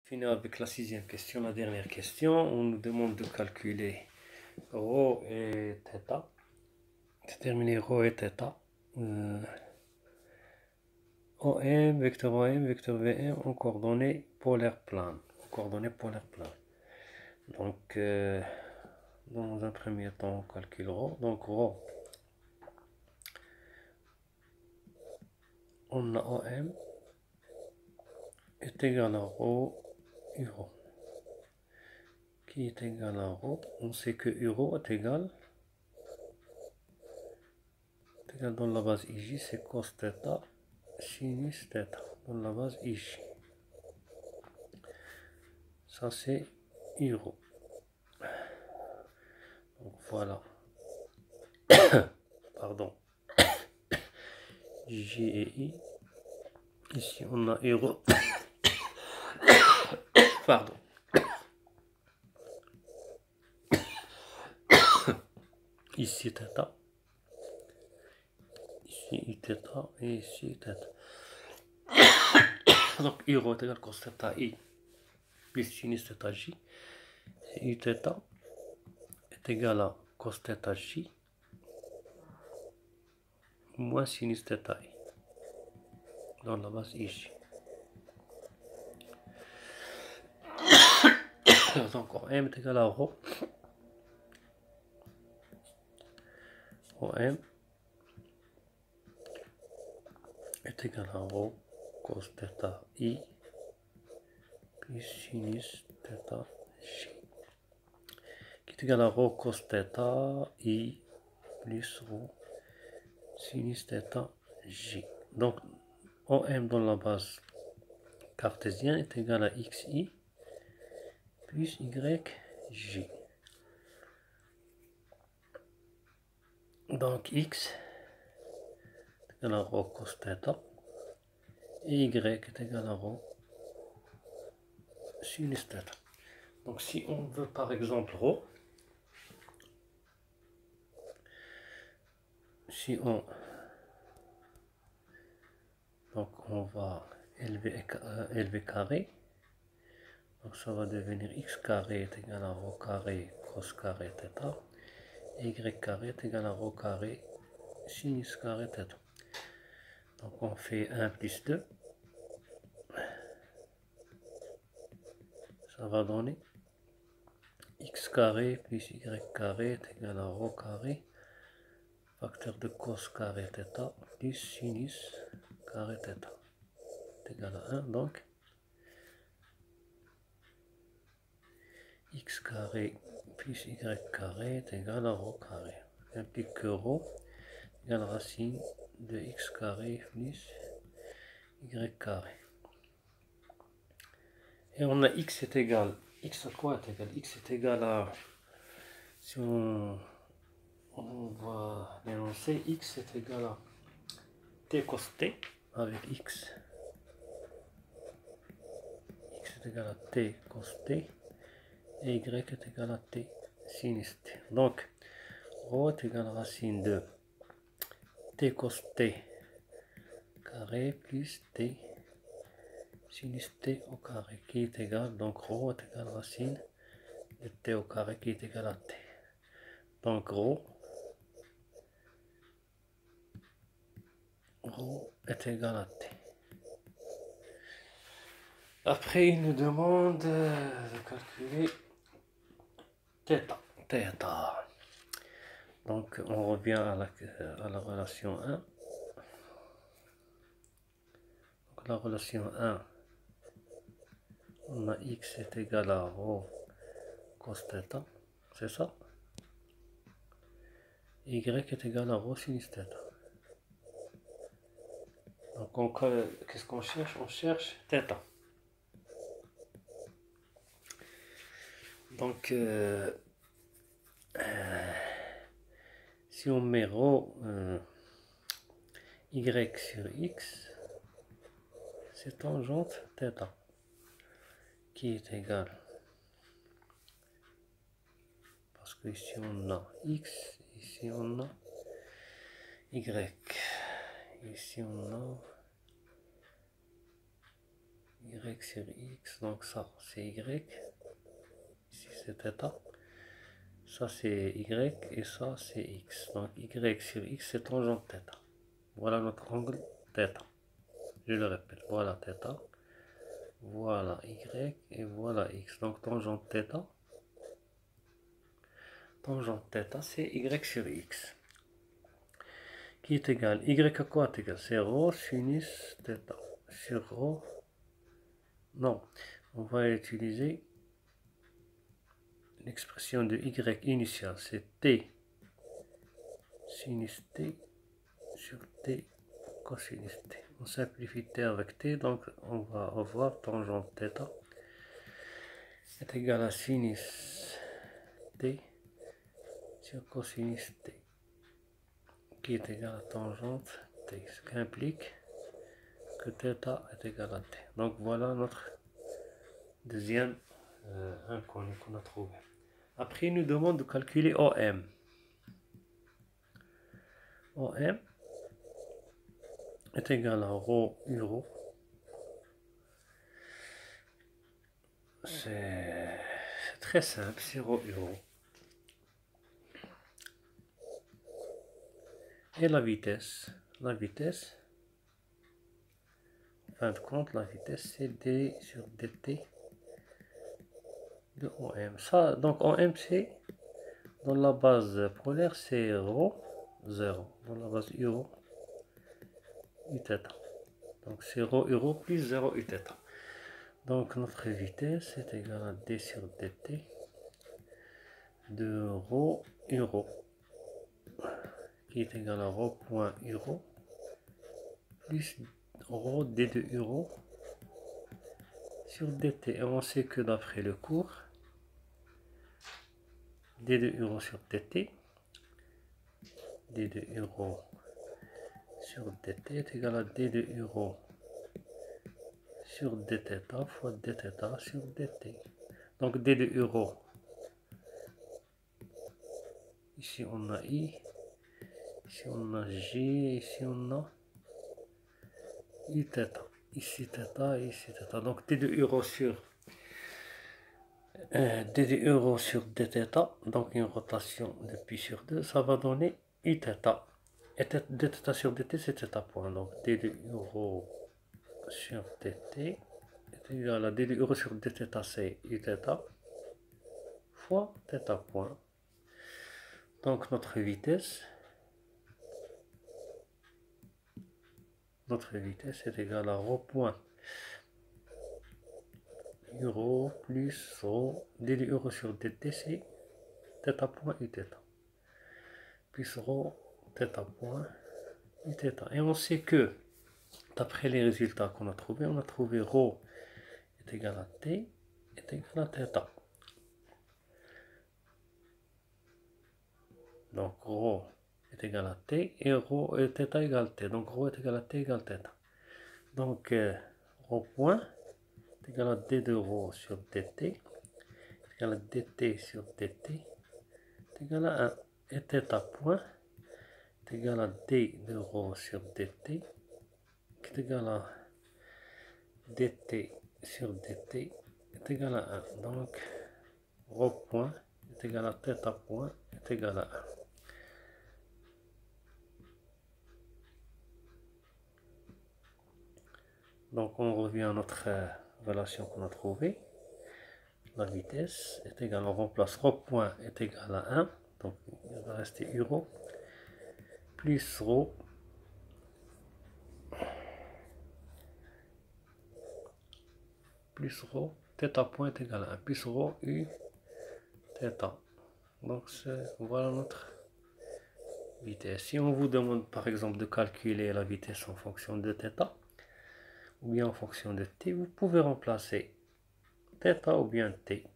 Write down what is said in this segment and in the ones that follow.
Finir avec la sixième question, la dernière question. On nous demande de calculer ρ et θ. Déterminer ρ et θ. OM, vecteur OM, vecteur VM en coordonnées polaires planes. Donc, dans un premier temps, on calcule ρ. Donc, ρ, on a OM est égal à ρ euro. Qui est égal à ρ. On sait que euro est égal dans la base IJ, c'est cos θ sinus θ dans la base IJ. Ça c'est euro. Donc voilà. Pardon. J et I. Ici on a euro. Pardon. Ici θ. Ici Iθ et ici θ. Donc euro est égal cos θ I plus sinus θ J. Et Uθ est égal à cos θ J moins sinus θ I dans la base IJ. Donc M est égal à ρ. OM est égal à ρ cos θ I plus sinus θ J, qui est égal à ρ cos θ I plus ρ sinus θ J. Donc OM dans la base cartésienne est égal à XI plus YJ. Donc X est égal à ρ cos θ et Y est égal à ρ sinus θ. Donc si on veut par exemple ρ, si on va élever carré, donc ça va devenir x carré est égal à ρ carré cos carré θ et y carré est égal à ρ carré sinus carré θ. Donc on fait 1 plus 2, ça va donner x carré plus y carré est égal à ρ carré facteur de cos carré θ plus sinus carré θ est égal à 1. Donc x carré plus y carré est égal à ρ carré. Ça implique que ρ égale racine de x carré plus y carré. Et on a x est égal, x à quoi est égal? X est égal à, si on va l'énoncer, x est égal à t cos t avec x. X est égal à t cos t et y est égal à t sinus t. Donc ρ est égal à racine de t cos t carré plus t sinus t au carré qui est égal, donc ρ est égal à racine de t au carré qui est égal à t. Donc ρ est égal à t. Après il nous demande de calculer θ. Donc on revient à la relation 1. Donc la relation 1, on a x est égal à ρ cos θ, c'est ça. Y est égal à ρ sinus θ. Donc qu'est-ce qu'on cherche? On cherche θ. Donc si on met ρ y sur x, c'est tangente θ qui est égal, parce que ici on a x, ici on a y, ici on a y sur x, donc ça c'est y, ici c'est θ, ça c'est y et ça c'est x, donc y sur x c'est tangente θ. Voilà notre angle θ. Je le répète, voilà θ, voilà y et voilà x. Donc tangente θ c'est y sur x. Qui est égal, y à quoi est égal? C'est rho sinus θ sur rho. Non, on va utiliser l'expression de y initiale, c'est t sinus t sur t cosinus t. On simplifie t avec t, donc on va avoir tangente θ est égal à sinus t sur cosinus t, qui est égal à tangente t, ce qui implique que θ est égal à t. Donc voilà notre deuxième inconnu qu'on a trouvé. Après, il nous demande de calculer OM. OM est égal à rho euro. C'est très simple, c'est rho euro. Et la vitesse, en fin de compte, la vitesse c'est d sur dt de OM. Ça, donc OM c'est, dans la base polaire c'est rho 0, dans la base euro uθ. Donc c'est rho euro plus 0 uθ. Donc notre vitesse est égale à d sur dt de rho euro, qui est égal à rho point euro plus rho d de euro sur dt. Et on sait que d'après le cours, d de euro sur dt, d de euro sur dt est égal à d de euro sur dθ fois dθ sur dt. Donc d de euro, ici on a i, ici on a j, ici on a uθ, ici θ, ici θ. Donc d de euro sur dθ, donc une rotation de pi sur 2, ça va donner uθ. Et dθ sur dt c'est θ point. Donc d de euro sur dt est égal à d de euro sur dθ c'est uθ fois θ point. Donc notre vitesse est égale à rho point euro plus rho d de euro sur dt c'est θ point uθ plus rho θ point uθ. Et on sait que d'après les résultats qu'on a trouvés, on a trouvé rho est égal à t est égal à θ. Donc rho est égal à t et rho et θ égale t. Donc rho est égal à t égale θ. Donc rho point est égal à d de rho sur dt est égal à dt sur dt est égal à 1. Et θ point est égal à d de rho sur dt qui est égal à dt sur dt est égal à 1. Donc rho point est égal à θ point est égal à 1. Donc on revient à notre relation qu'on a trouvée. La vitesse est égale, on remplace rho point est égal à 1. Donc il va rester euro plus rho θ point est égal à 1 plus rho u θ. Donc voilà notre vitesse. Si on vous demande par exemple de calculer la vitesse en fonction de θ ou bien en fonction de t, vous pouvez remplacer θ ou bien t.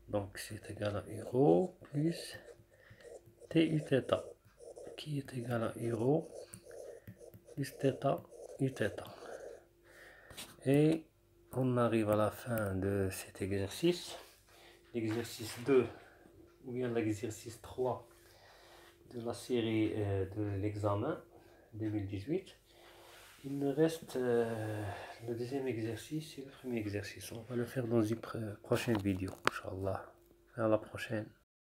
Donc c'est égal à euro plus t uθ qui est égal à euro plus θ uθ. Et on arrive à la fin de cet exercice. L'exercice 2 ou bien l'exercice 3 de la série de l'examen 2018. Il me reste le deuxième exercice et le premier exercice. On va le faire dans une prochaine vidéo, Inch'Allah. À la prochaine.